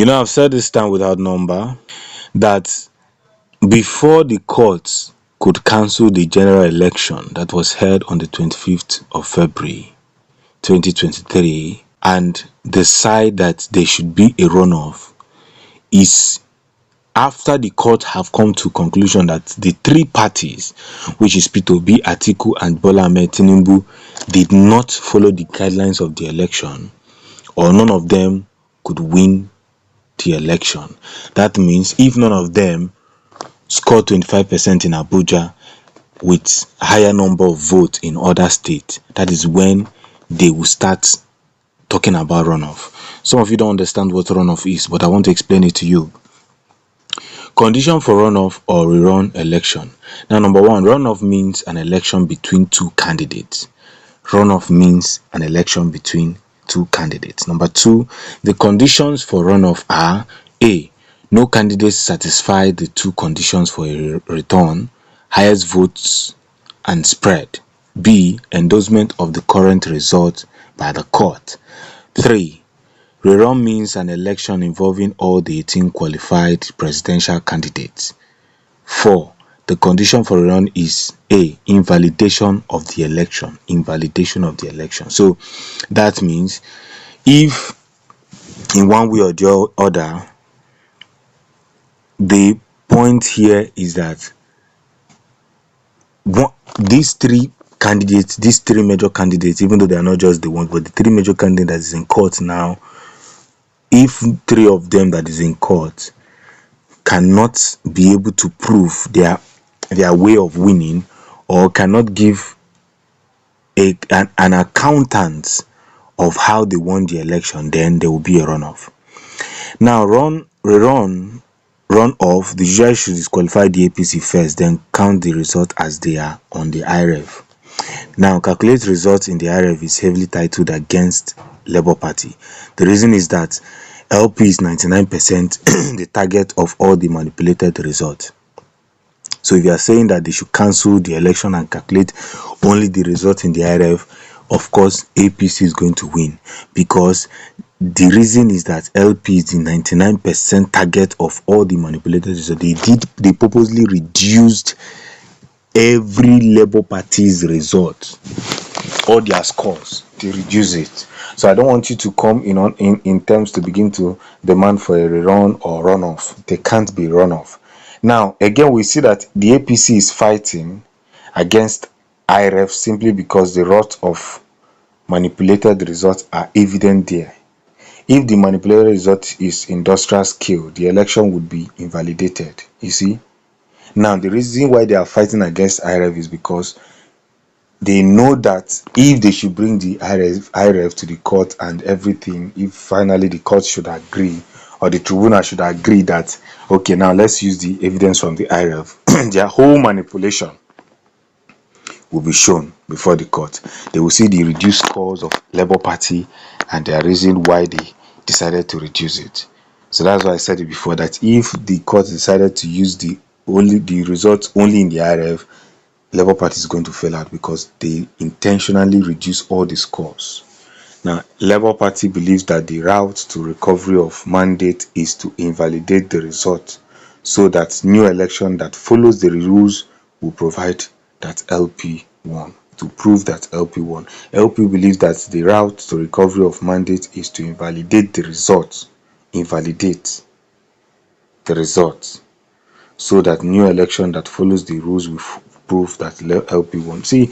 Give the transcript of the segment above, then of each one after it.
I've said this time without number that before the courts could cancel the general election that was held on the 25th of February 2023 and decide that there should be a runoff is after the court have come to conclusion that the three parties, which is Peter Obi, Atiku and Bola Ahmed Tinubu, did not follow the guidelines of the election, or none of them could win the election. That means if none of them score 25% in Abuja with higher number of votes in other states, that is when they will start talking about runoff. Some of you don't understand what runoff is, but I want to explain it to you. Condition for runoff or rerun election. Now, number one, runoff means an election between two candidates. Runoff means an election between two candidates. Number two, the conditions for runoff are A. No candidates satisfy the two conditions for a return, highest votes and spread. B. Endorsement of the current result by the court. 3. Rerun means an election involving all the 18 qualified presidential candidates. 4. The condition for rerun is A. Invalidation of the election. Invalidation of the election. So that means if in one way or the other, the point here is that these three candidates, these three major candidates, even though they are not just the one, but the three major candidates that is in court now, if three of them that is in court cannot be able to prove their way of winning, or cannot give an accountant of how they won the election, then there will be a runoff. Now, runoff, the judge should disqualify the APC first, then count the result as they are on the IREV. Now, calculate results in the IREV is heavily titled against Labour Party. The reason is that LP is 99% the target of all the manipulated results. So if you are saying that they should cancel the election and calculate only the result in the IREV, of course APC is going to win, because the reason is that LP is the 99% target of all the manipulated results. They purposely reduced every Labour Party's result, all their scores, they reduce it. So I don't want you to come in terms to begin to demand for a rerun or runoff. They can't be runoff. Now again, we see that the APC is fighting against IREF simply because the rot of manipulated results are evident there. If the manipulated result is industrial scale, the election would be invalidated. You see? Now the reason why they are fighting against IREF is because they know that if they should bring the IREF to the court and everything, if finally the court should agree, or the tribunal should agree that, okay, now let's use the evidence from the IREF, their whole manipulation will be shown before the court. They will see the reduced scores of Labour Party and their reason why they decided to reduce it. So that's why I said it before, that if the court decided to use the results only in the IREF, Labour Party is going to fail out because they intentionally reduce all the scores. Now, Labour Party believes that the route to recovery of mandate is to invalidate the result, so that new election that follows the rules will provide that LP won, to prove that LP won. LP believes that the route to recovery of mandate is to invalidate the result, so that new election that follows the rules will prove that LP won. See,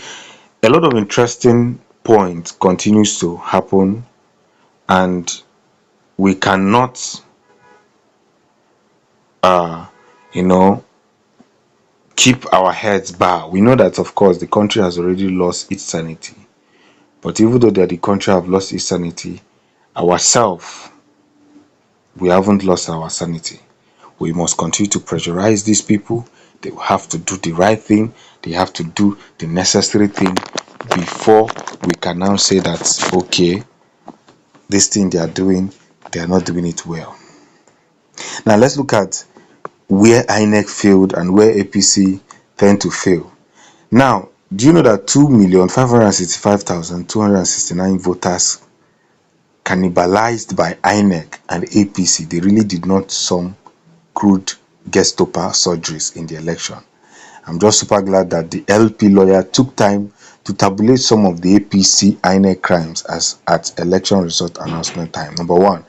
a lot of interesting points continues to happen, and we cannot keep our heads bowed. We know that, of course, the country has already lost its sanity, but even though that the country have lost its sanity, ourselves, we haven't lost our sanity. We must continue to pressurize these people. They will have to do the right thing. They have to do the necessary thing before we can now say that, okay, this thing they are doing, they are not doing it well. Now let's look at where INEC failed and where APC tend to fail. Now, do you know that 2,565,269 voters cannibalized by INEC and APC, they really did not some crude Gestapo surgeries in the election? I'm just super glad that the LP lawyer took time to tabulate some of the APC INEC crimes as at election result announcement time. Number one,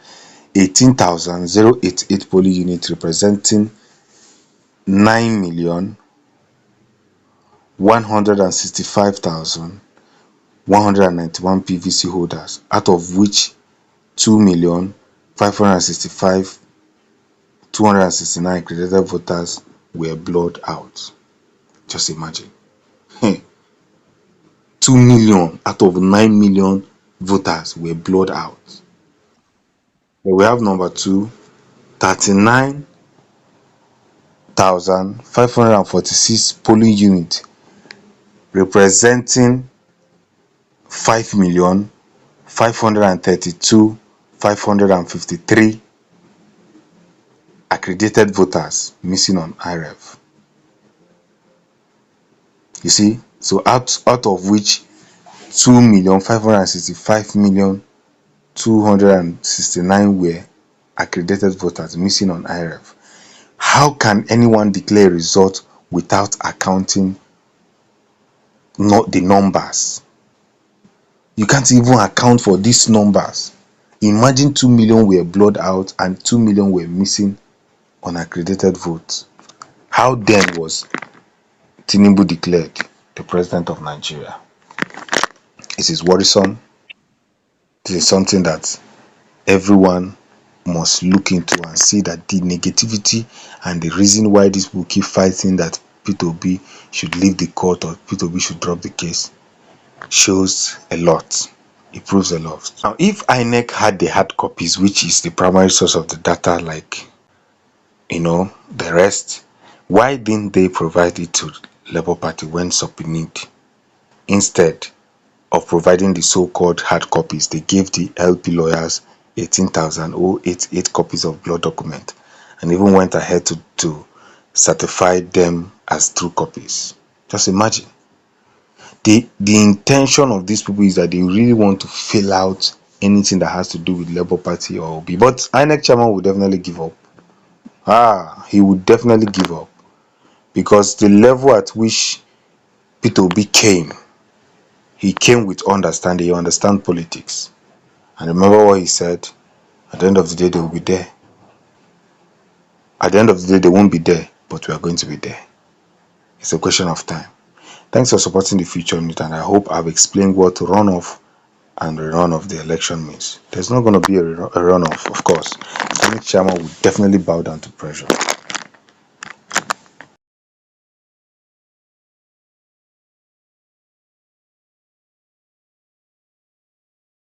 18,088 polling units representing 9,165,191 PVC holders, out of which 2,565,269 accredited voters were blurred out. Just imagine. 2 million out of 9 million voters were blurred out. Then we have number two, 39,546 polling units representing 5,532,553 accredited voters missing on IREV. You see, so out of which 2,565,269 were accredited voters missing on IREV. How can anyone declare a result without accounting not the numbers? You can't even account for these numbers. Imagine 2 million were blurred out and 2 million were missing on accredited votes. How then was Tinubu declared the president of Nigeria? It is worrisome. This is something that everyone must look into and see that the negativity and the reason why these people keep fighting that P2B should leave the court or P2B should drop the case shows a lot. It proves a lot. Now, if INEC had the hard copies, which is the primary source of the data, like the rest, why didn't they provide it to Labour Party when subpoenaed? Instead of providing the so-called hard copies, they gave the LP lawyers 18,088 copies of blood document and even went ahead to certify them as true copies. Just imagine. The intention of these people is that they really want to fill out anything that has to do with Labour Party or OB. But INEC chairman will definitely give up. He would definitely give up, because the level at which P2B came, he came with understanding. He understands politics. And remember what he said, at the end of the day, they will be there. At the end of the day, they won't be there, but we are going to be there. It's a question of time. Thanks for supporting the Future News, and I hope I've explained what runoff and rerun of the election means. There's not going to be a runoff, of course. Any chairman will definitely bow down to pressure.